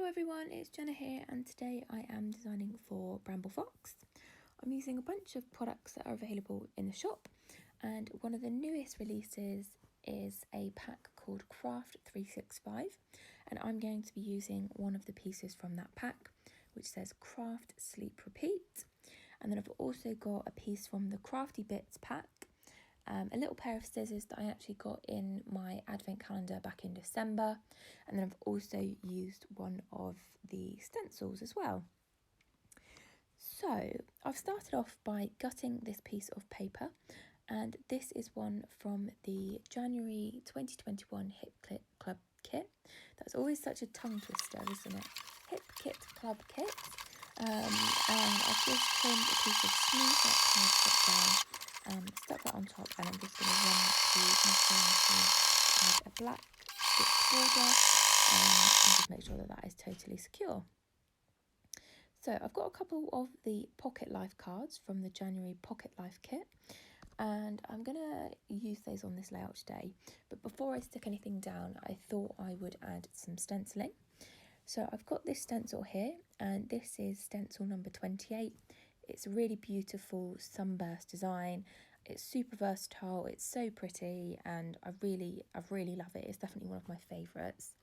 everyone, it's Jena here, and today I am designing for Bramble Fox. I'm using a bunch of products that are available in the shop, and one of the newest releases is a pack called Craft 365, and I'm going to be using one of the pieces from that pack, which says Craft Sleep Repeat. And then I've also got a piece from the Crafty Bits pack, a little pair of scissors that I actually got in my advent calendar back in December, and then I've also used one of the stencils as well. So I've started off by gutting this piece of paper, and this is one from the January 2021 Hip Club kit. That's always such a tongue twister, isn't it? Hip Kit Club kit. And I've just trimmed a piece of smooth white cardstock down, stuck that on top, and I'm just going to run that through my sewing machine as a black stitch border, and just make sure that that is totally secure. So I've got a couple of the Pocket Life cards from the January Pocket Life kit, and I'm going to use those on this layout today. But before I stick anything down, I thought I would add some stenciling. So I've got this stencil here, and this is stencil number 28. It's a really beautiful sunburst design. It's super versatile, it's so pretty, and I really love it. It's definitely one of my favourites.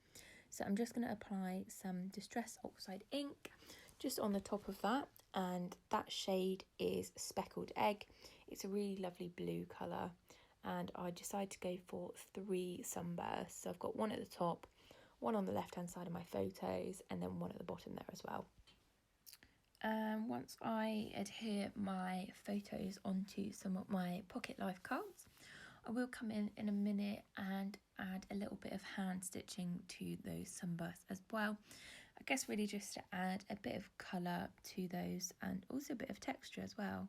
So I'm just going to apply some Distress Oxide ink just on the top of that, and that shade is Speckled Egg. It's a really lovely blue colour, and I decided to go for 3 sunbursts. So I've got one at the top, one on the left hand side of my photos, and then one at the bottom there as well. And once I adhere my photos onto some of my Pocket Life cards, I will come in a minute and add a little bit of hand stitching to those sunbursts as well. I guess really just to add a bit of colour to those and also a bit of texture as well.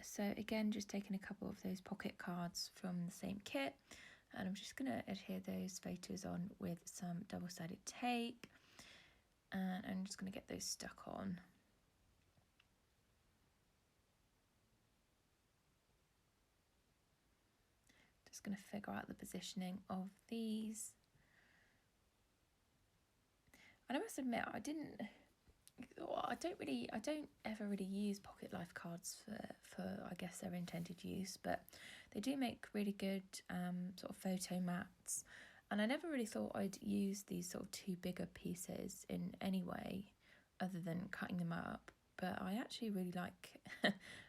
So again, just taking a couple of those pocket cards from the same kit, and I'm just going to adhere those photos on with some double-sided tape, and I'm just going to get those stuck on. Just going to figure out the positioning of these. And I must admit, I don't ever really use Pocket Life cards for I guess their intended use, but they do make really good sort of photo mats, and I never really thought I'd use these sort of 2 bigger pieces in any way other than cutting them up, but I actually really like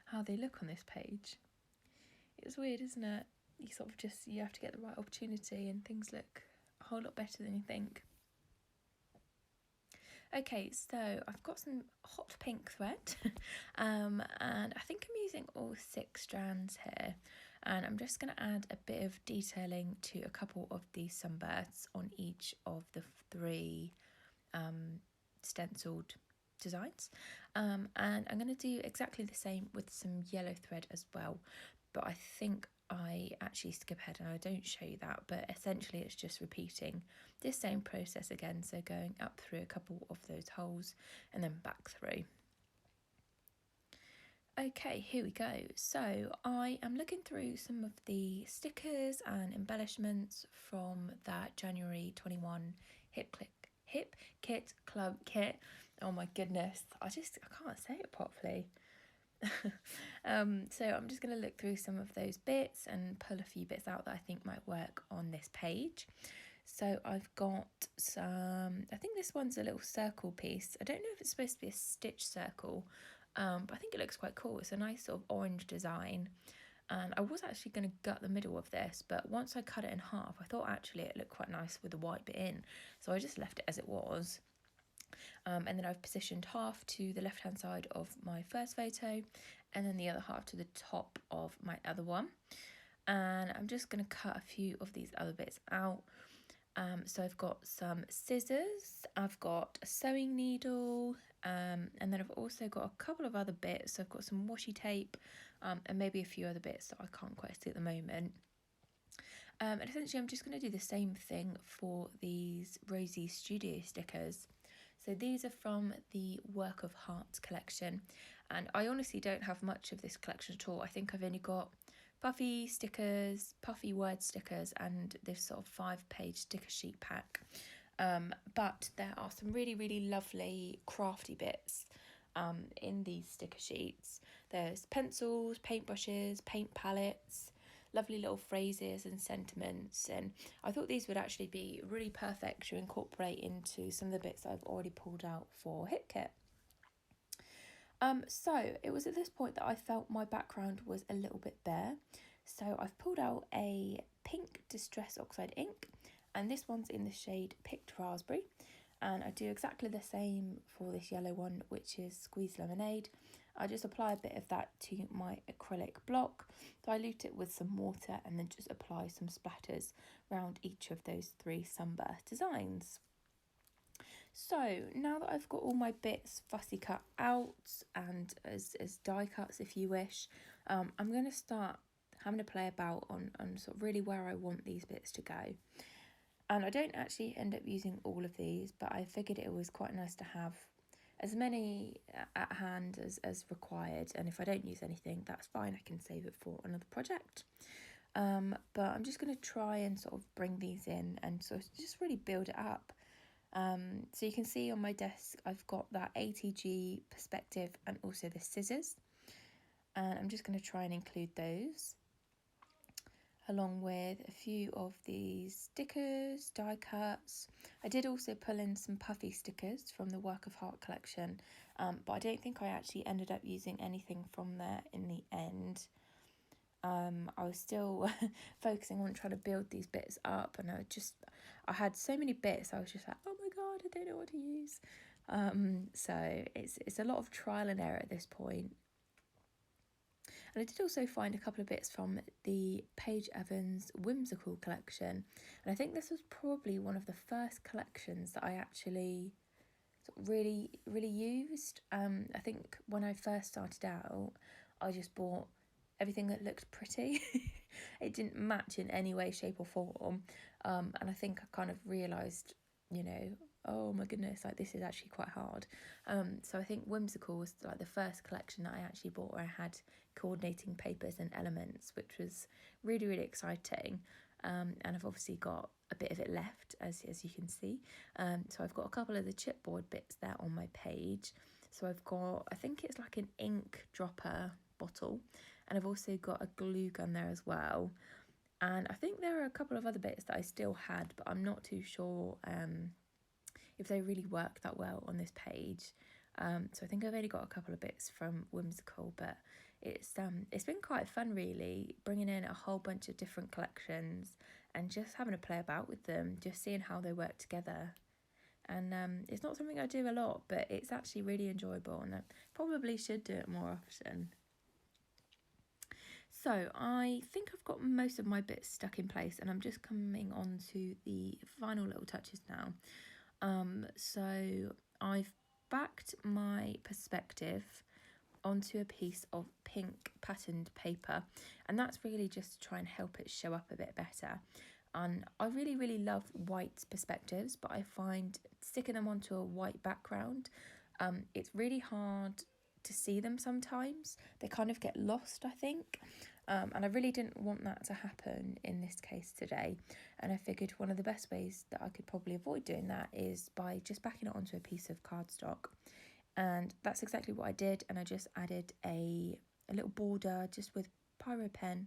how they look on this page. It's weird, isn't it? You have to get the right opportunity and things look a whole lot better than you think. Okay, so I've got some hot pink thread, and I think I'm using all 6 strands here, and I'm just going to add a bit of detailing to a couple of these sunbursts on each of the 3 stenciled designs, and I'm going to do exactly the same with some yellow thread as well, but I think I actually skip ahead and I don't show you that, but essentially it's just repeating this same process again, so going up through a couple of those holes and then back through. Okay, here we go. So I am looking through some of the stickers and embellishments from that January 21 Hip Kit Club kit. Oh my goodness, I can't say it properly. So I'm just going to look through some of those bits and pull a few bits out that I think might work on this page. So I've got some, I think this one's a little circle piece. I don't know if it's supposed to be a stitch circle, but I think it looks quite cool. It's a nice sort of orange design, and I was actually going to gut the middle of this, but once I cut it in half, I thought actually it looked quite nice with the white bit in, so I just left it as it was. And then I've positioned half to the left hand side of my first photo, and then the other half to the top of my other one. And I'm just going to cut a few of these other bits out. So I've got some scissors, I've got a sewing needle, and then I've also got a couple of other bits. So I've got some washi tape, and maybe a few other bits that I can't quite see at the moment. And essentially I'm just going to do the same thing for these Rosie Studio stickers. So these are from the Work of Hearts collection, and I honestly don't have much of this collection at all. I think I've only got puffy stickers, puffy word stickers, and this sort of 5-page sticker sheet pack. But there are some really lovely crafty bits in these sticker sheets. There's pencils, paintbrushes, paint palettes, lovely little phrases and sentiments, and I thought these would actually be really perfect to incorporate into some of the bits I've already pulled out for Hip Kit. So it was at this point that I felt my background was a little bit bare, so I've pulled out a pink Distress Oxide ink, and this one's in the shade Picked Raspberry, and I do exactly the same for this yellow one, which is Squeezed Lemonade. I just apply a bit of that to my acrylic block, dilute it with some water, and then just apply some splatters around each of those 3 sunburst designs. So now that I've got all my bits fussy cut out and as die cuts if you wish, I'm going to start having to play about on sort of really where I want these bits to go. And I don't actually end up using all of these, but I figured it was quite nice to have as many at hand as required, and if I don't use anything, that's fine, I can save it for another project. But I'm just going to try and sort of bring these in and sort of just really build it up. So you can see on my desk I've got that ATG perspective and also the scissors, and I'm just going to try and include those along with a few of these stickers, die cuts. I did also pull in some puffy stickers from the Work of Heart collection, but I don't think I actually ended up using anything from there in the end. I was still focusing on trying to build these bits up, and I had so many bits, I was just like, oh my god, I don't know what to use. So it's a lot of trial and error at this point. And I did also find a couple of bits from the Paige Evans Whimsical collection, and I think this was probably one of the first collections that I actually sort of really used. I think when I first started out, I just bought everything that looked pretty. It didn't match in any way, shape or form, and I think I kind of realised, oh my goodness, like this is actually quite hard. So I think Whimsical was like the first collection that I actually bought where I had coordinating papers and elements, which was really exciting. And I've obviously got a bit of it left, as you can see. So I've got a couple of the chipboard bits there on my page. So I've got, I think it's like an ink dropper bottle, and I've also got a glue gun there as well. And I think there are a couple of other bits that I still had, but I'm not too sure if they really work that well on this page. So I think I've only got a couple of bits from Whimsical, but it's been quite fun really, bringing in a whole bunch of different collections and just having to play about with them, just seeing how they work together. And it's not something I do a lot, but it's actually really enjoyable, and I probably should do it more often. So I think I've got most of my bits stuck in place, and I'm just coming on to the final little touches now. So I've backed my perspective onto a piece of pink patterned paper, and that's really just to try and help it show up a bit better. And I really love white perspectives, but I find sticking them onto a white background, it's really hard to see them sometimes. They kind of get lost, I think. And I really didn't want that to happen in this case today. And I figured one of the best ways that I could probably avoid doing that is by just backing it onto a piece of cardstock. And that's exactly what I did. And I just added a little border just with Pyro Pen,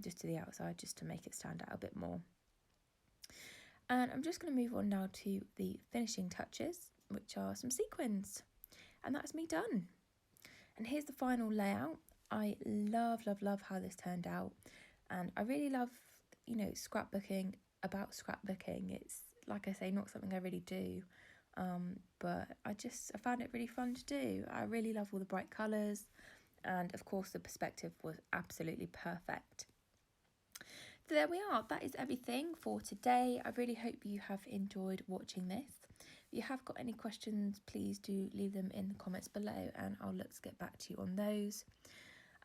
just to the outside, just to make it stand out a bit more. And I'm just going to move on now to the finishing touches, which are some sequins. And that's me done. And here's the final layout. I love how this turned out, and I really love, scrapbooking about scrapbooking. It's, like I say, not something I really do, but I found it really fun to do. I really love all the bright colours, and of course the perspective was absolutely perfect. So there we are, that is everything for today. I really hope you have enjoyed watching this. If you have got any questions, please do leave them in the comments below, and I'll look to get back to you on those.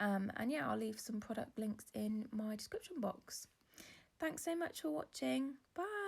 And yeah, I'll leave some product links in my description box. Thanks so much for watching. Bye.